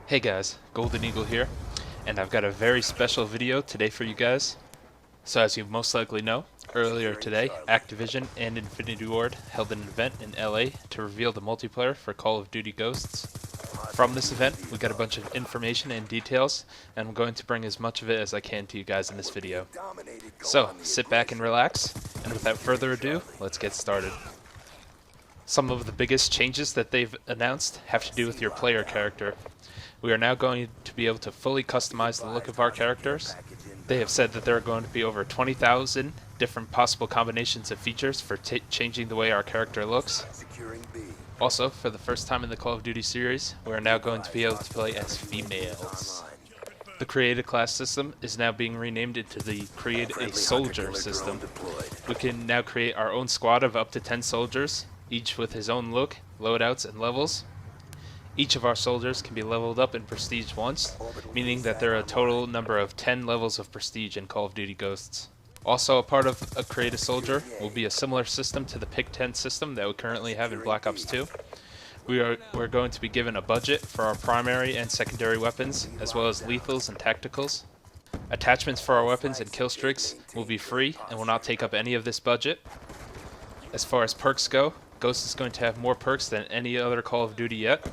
Hey guys, Golden Eagle here, and I've got a very special video today for you guys. So as you most likely know, earlier today, Activision and Infinity Ward held an event in LA to reveal the multiplayer for Call of Duty Ghosts. From this event, we got a bunch of information and details, and I'm going to bring as much of it as I can to you guys in this video. So, sit back and relax, and without further ado, let's get started. Some of the biggest changes that they've announced have to do with your player character. We are now going to be able to fully customize the look of our characters. They have said that there are going to be over 20,000 different possible combinations of features for changing the way our character looks. Also, for the first time in the Call of Duty series, we are now going to be able to play as females. The Create a Class system is now being renamed into the Create a Soldier system. We can now create our own squad of up to 10 soldiers, each with his own look, loadouts, and levels. Each of our soldiers can be leveled up in Prestige once, meaning that there are a total number of 10 levels of Prestige in Call of Duty Ghosts. Also a part of a Create a Soldier will be a similar system to the Pick 10 system that we currently have in Black Ops 2. We're going to be given a budget for our primary and secondary weapons, as well as lethals and tacticals. Attachments for our weapons and killstreaks will be free and will not take up any of this budget. As far as perks go, Ghost is going to have more perks than any other Call of Duty yet.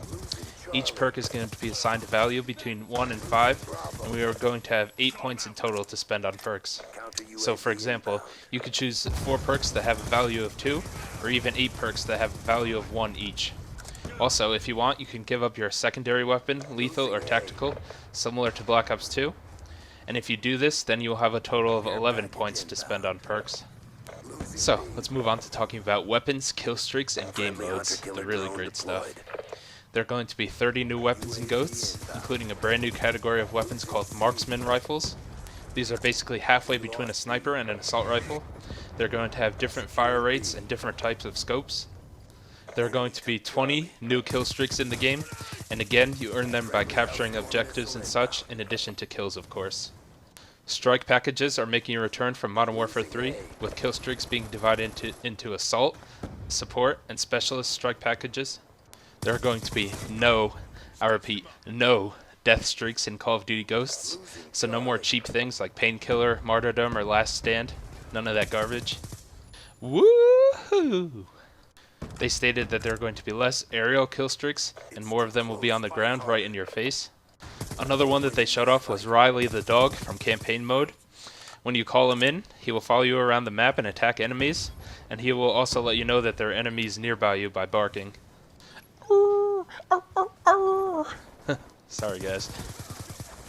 Each perk is going to be assigned a value between 1 and 5, and we are going to have 8 points in total to spend on perks. So for example, you could choose 4 perks that have a value of 2, or even 8 perks that have a value of 1 each. Also, if you want, you can give up your secondary weapon, lethal or tactical, similar to Black Ops 2. And if you do this, then you'll have a total of 11 points to spend on perks. So, let's move on to talking about weapons, kill streaks, and game modes, the really great stuff. There are going to be 30 new weapons in Ghosts, including a brand new category of weapons called marksman rifles. These are basically halfway between a sniper and an assault rifle. They're going to have different fire rates and different types of scopes. There are going to be 20 new kill streaks in the game, and again, you earn them by capturing objectives and such, in addition to kills, of course. Strike packages are making a return from Modern Warfare 3, with kill streaks being divided into assault, support, and specialist strike packages. There are going to be I repeat, no death streaks in Call of Duty Ghosts, so no more cheap things like Painkiller, Martyrdom, or Last Stand. None of that garbage. Woohoo! They stated that there are going to be less aerial kill streaks, and more of them will be on the ground right in your face. Another one that they showed off was Riley the dog from campaign mode. When you call him in, he will follow you around the map and attack enemies, and he will also let you know that there are enemies nearby you by barking. Sorry guys.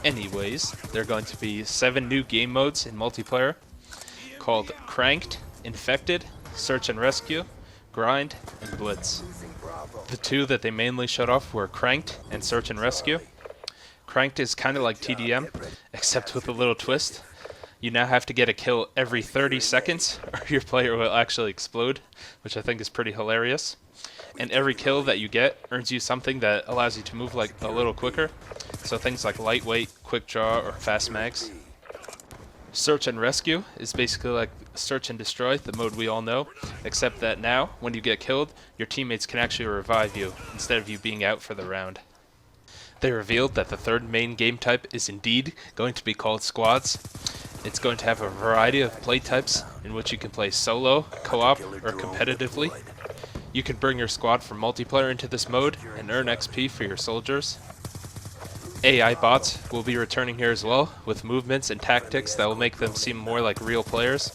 Anyways, there are going to be 7 new game modes in multiplayer called Cranked, Infected, Search and Rescue, Grind, and Blitz. The 2 that they mainly showed off were Cranked and Search and Rescue. Cranked is kind of like TDM, except with a little twist. You now have to get a kill every 30 seconds, or your player will actually explode, which I think is pretty hilarious. And every kill that you get earns you something that allows you to move like a little quicker, so things like lightweight, quick draw, or fast mags. Search and Rescue is basically like Search and Destroy, the mode we all know, except that now, when you get killed, your teammates can actually revive you, instead of you being out for the round. They revealed that the third main game type is indeed going to be called Squads. It's going to have a variety of play types in which you can play solo, co-op, or competitively. You can bring your squad for multiplayer into this mode and earn XP for your soldiers. AI bots will be returning here as well, with movements and tactics that will make them seem more like real players.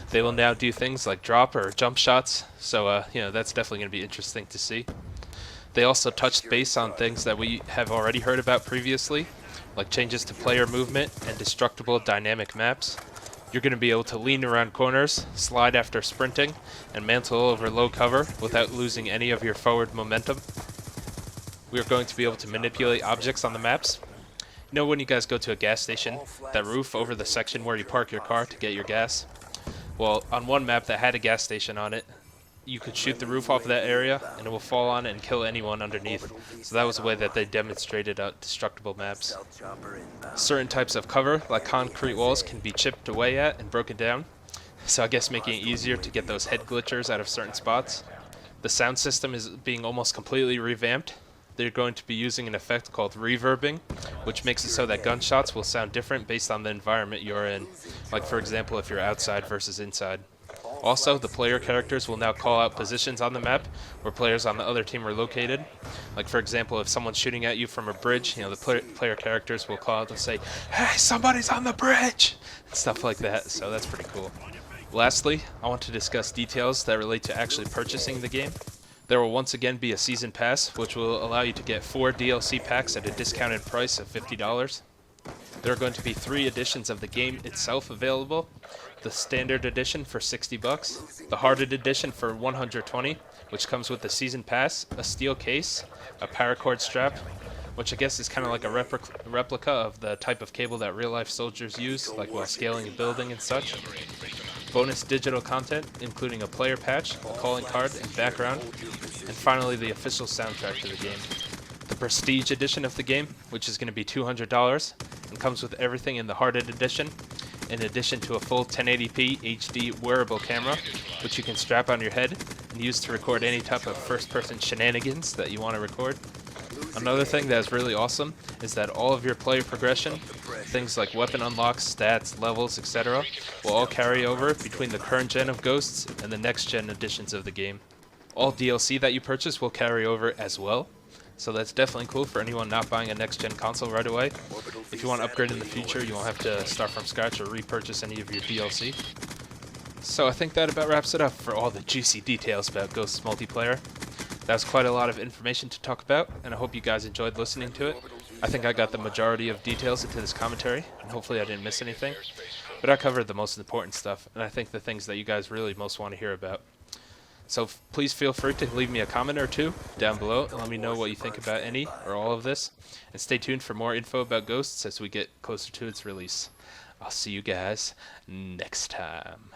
They will now do things like drop or jump shots, so that's definitely going to be interesting to see. They also touched base on things that we have already heard about previously, like changes to player movement and destructible dynamic maps. You're going to be able to lean around corners, slide after sprinting, and mantle over low cover without losing any of your forward momentum. We are going to be able to manipulate objects on the maps. You know when you guys go to a gas station, that roof over the section where you park your car to get your gas? Well, on one map that had a gas station on it, you could shoot the roof off of that area and it will fall on it and kill anyone underneath. So that was a way that they demonstrated destructible maps. Certain types of cover, like concrete walls, can be chipped away at and broken down. So I guess making it easier to get those head glitchers out of certain spots. The sound system is being almost completely revamped. they're going to be using an effect called reverbing, which makes it so that gunshots will sound different based on the environment you're in. Like for example, if you're outside versus inside. Also, the player characters will now call out positions on the map where players on the other team are located. Like for example, if someone's shooting at you from a bridge, the player characters will call out and say, "Hey, somebody's on the bridge!" and stuff like that, so that's pretty cool. Lastly, I want to discuss details that relate to actually purchasing the game. There will once again be a season pass, which will allow you to get 4 DLC packs at a discounted price of $50. There are going to be 3 editions of the game itself available. The standard edition for $60, the hearted edition for $120, which comes with the season pass, a steel case, a paracord strap, which I guess is kind of like a replica of the type of cable that real-life soldiers use, like while scaling a building and such. Bonus digital content, including a player patch, a calling card, and background, and finally the official soundtrack to the game. The Prestige edition of the game, which is going to be $200, and comes with everything in the hearted edition, in addition to a full 1080p HD wearable camera, which you can strap on your head and use to record any type of first-person shenanigans that you want to record. Another thing that is really awesome is that all of your player progression, things like weapon unlocks, stats, levels, etc., will all carry over between the current gen of Ghosts and the next gen editions of the game. All DLC that you purchase will carry over as well, so that's definitely cool for anyone not buying a next gen console right away. If you want to upgrade in the future, you won't have to start from scratch or repurchase any of your DLC. So I think that about wraps it up for all the juicy details about Ghosts multiplayer. That was quite a lot of information to talk about, and I hope you guys enjoyed listening to it. I think I got the majority of details into this commentary, and hopefully I didn't miss anything. But I covered the most important stuff, and I think the things that you guys really most want to hear about. So please feel free to leave me a comment or two down below and let me know what you think about any or all of this. And stay tuned for more info about Ghosts as we get closer to its release. I'll see you guys next time.